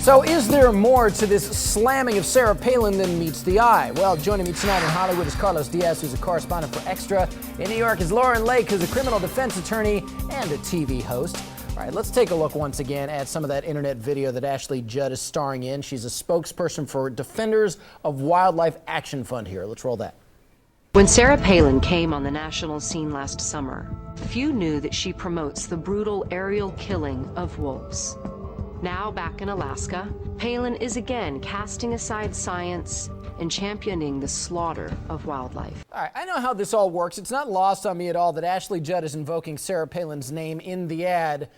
So is there more to this slamming of Sarah Palin than meets the eye? Well, joining me tonight in Hollywood is Carlos Diaz, who's a correspondent for Extra. In New York is Lauren Lake, who's a criminal defense attorney and a TV host. All right, let's take a look once again at some of that internet video that Ashley Judd is starring in. She's a spokesperson for Defenders of Wildlife Action Fund here. Let's roll that. When Sarah Palin came on the national scene last summer, few knew that she promotes the brutal aerial killing of wolves. Now back in Alaska, Palin is again casting aside science and championing the slaughter of wildlife. All right, I know how this all works. It's not lost on me at all that Ashley Judd is invoking Sarah Palin's name in the ad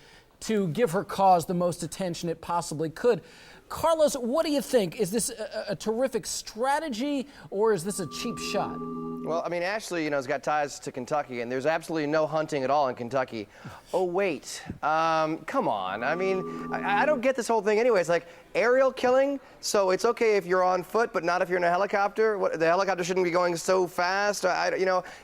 to give her cause the most attention it possibly could. Carlos, what do you think? Is this a terrific strategy, or is this a cheap shot? Well, I mean, Ashley, has got ties to Kentucky, and there's absolutely no hunting at all in Kentucky. Oh, wait. Come on. I mean, I don't get this whole thing anyway. It's like aerial killing, so it's okay if you're on foot, but not if you're in a helicopter? The helicopter shouldn't be going so fast?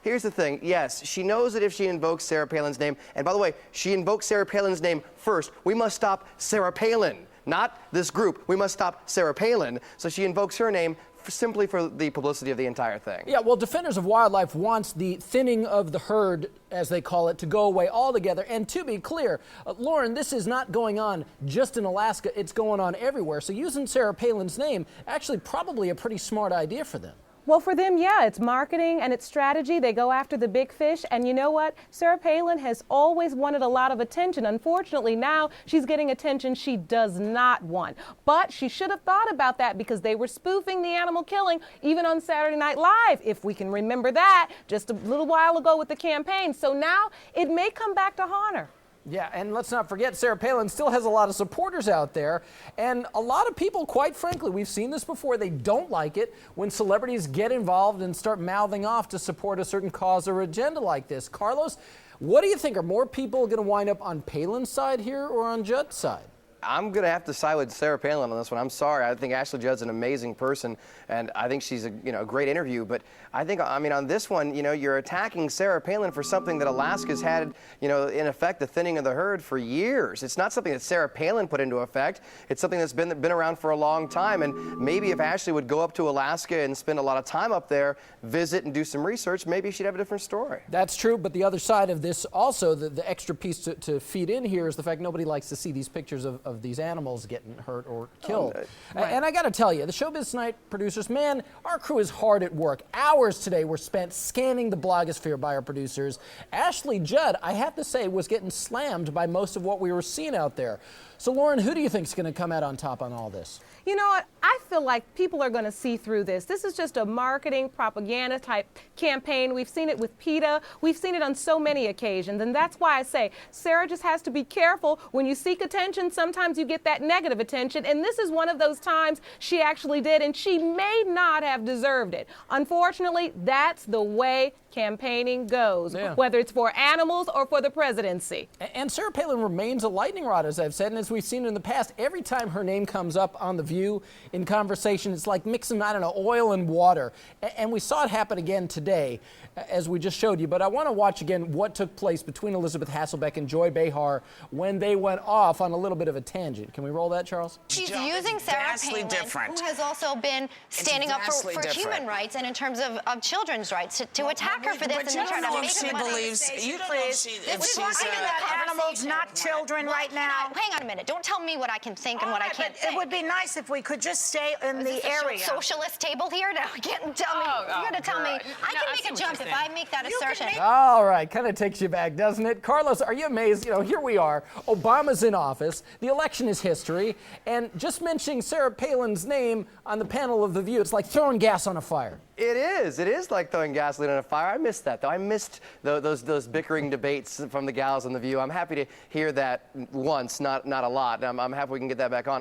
Here's the thing. Yes, she knows that if she invokes Sarah Palin's name, and by the way, she invokes Sarah Palin's name first, we must stop Sarah Palin. Not this group. We must stop Sarah Palin. So she invokes her name simply for the publicity of the entire thing. Yeah, well, Defenders of Wildlife wants the thinning of the herd, as they call it, to go away altogether. And to be clear, Lauren, this is not going on just in Alaska. It's going on everywhere. So using Sarah Palin's name, actually probably a pretty smart idea for them. Well, for them, yeah, it's marketing and it's strategy. They go after the big fish. And you know what? Sarah Palin has always wanted a lot of attention. Unfortunately, now she's getting attention she does not want. But she should have thought about that because they were spoofing the animal killing even on Saturday Night Live, if we can remember that, just a little while ago with the campaign. So now it may come back to haunt her. Yeah, and let's not forget, Sarah Palin still has a lot of supporters out there, and a lot of people, quite frankly, we've seen this before, they don't like it when celebrities get involved and start mouthing off to support a certain cause or agenda like this. Carlos, what do you think? Are more people going to wind up on Palin's side here or on Judd's side? I'm going to have to side with Sarah Palin on this one. I'm sorry. I think Ashley Judd's an amazing person, and I think she's a great interview. But I think, on this one, you're attacking Sarah Palin for something that Alaska's had, in effect, the thinning of the herd for years. It's not something that Sarah Palin put into effect. It's something that's been around for a long time. And maybe if Ashley would go up to Alaska and spend a lot of time up there, visit and do some research, maybe she'd have a different story. That's true, but the other side of this also, the extra piece to feed in here is the fact nobody likes to see these pictures of these animals getting hurt or killed. Right. And I got to tell you, the Showbiz Tonight producers, man, our crew is hard at work. Hours today were spent scanning the blogosphere by our producers. Ashley Judd, I have to say, was getting slammed by most of what we were seeing out there. So, Lauren, who do you think is going to come out on top on all this? You know what? I feel like people are going to see through this. This is just a marketing propaganda type campaign. We've seen it with PETA. We've seen it on so many occasions. And that's why I say Sarah just has to be careful. When you seek attention, sometimes you get that negative attention. And this is one of those times she actually did. And she may not have deserved it. Unfortunately, that's the way campaigning goes, whether it's for animals or for the presidency. And Sarah Palin remains a lightning rod, as I've said, and as we've seen in the past, every time her name comes up on The View in conversation, it's like mixing, oil and water. And we saw it happen again today, as we just showed you. But I want to watch again what took place between Elizabeth Hasselbeck and Joy Behar when they went off on a little bit of a tangent. Can we roll that, Charles? She's using Sarah Palin, who has also been standing up for human rights and in terms of children's rights, to attack her for this. But you don't know if she believes. You don't know if she's animals, not children, right now. Hang on a minute. Don't tell me what I can think and what I can't think. It would be nice if we could just stay in the area. Socialist table here now. Tell me. You're going to tell me. I can make a jump if I make that assertion. All right, kind of takes you back, doesn't it? Carlos, are you amazed? Here we are. Obama's in office. The election is history. And just mentioning Sarah Palin's name on the panel of The View, it's like throwing gas on a fire. It is. It is like throwing gasoline on a fire. I missed that, though. I missed those bickering debates from the gals on The View. I'm happy to hear that once, not a lot. I'm happy we can get that back on.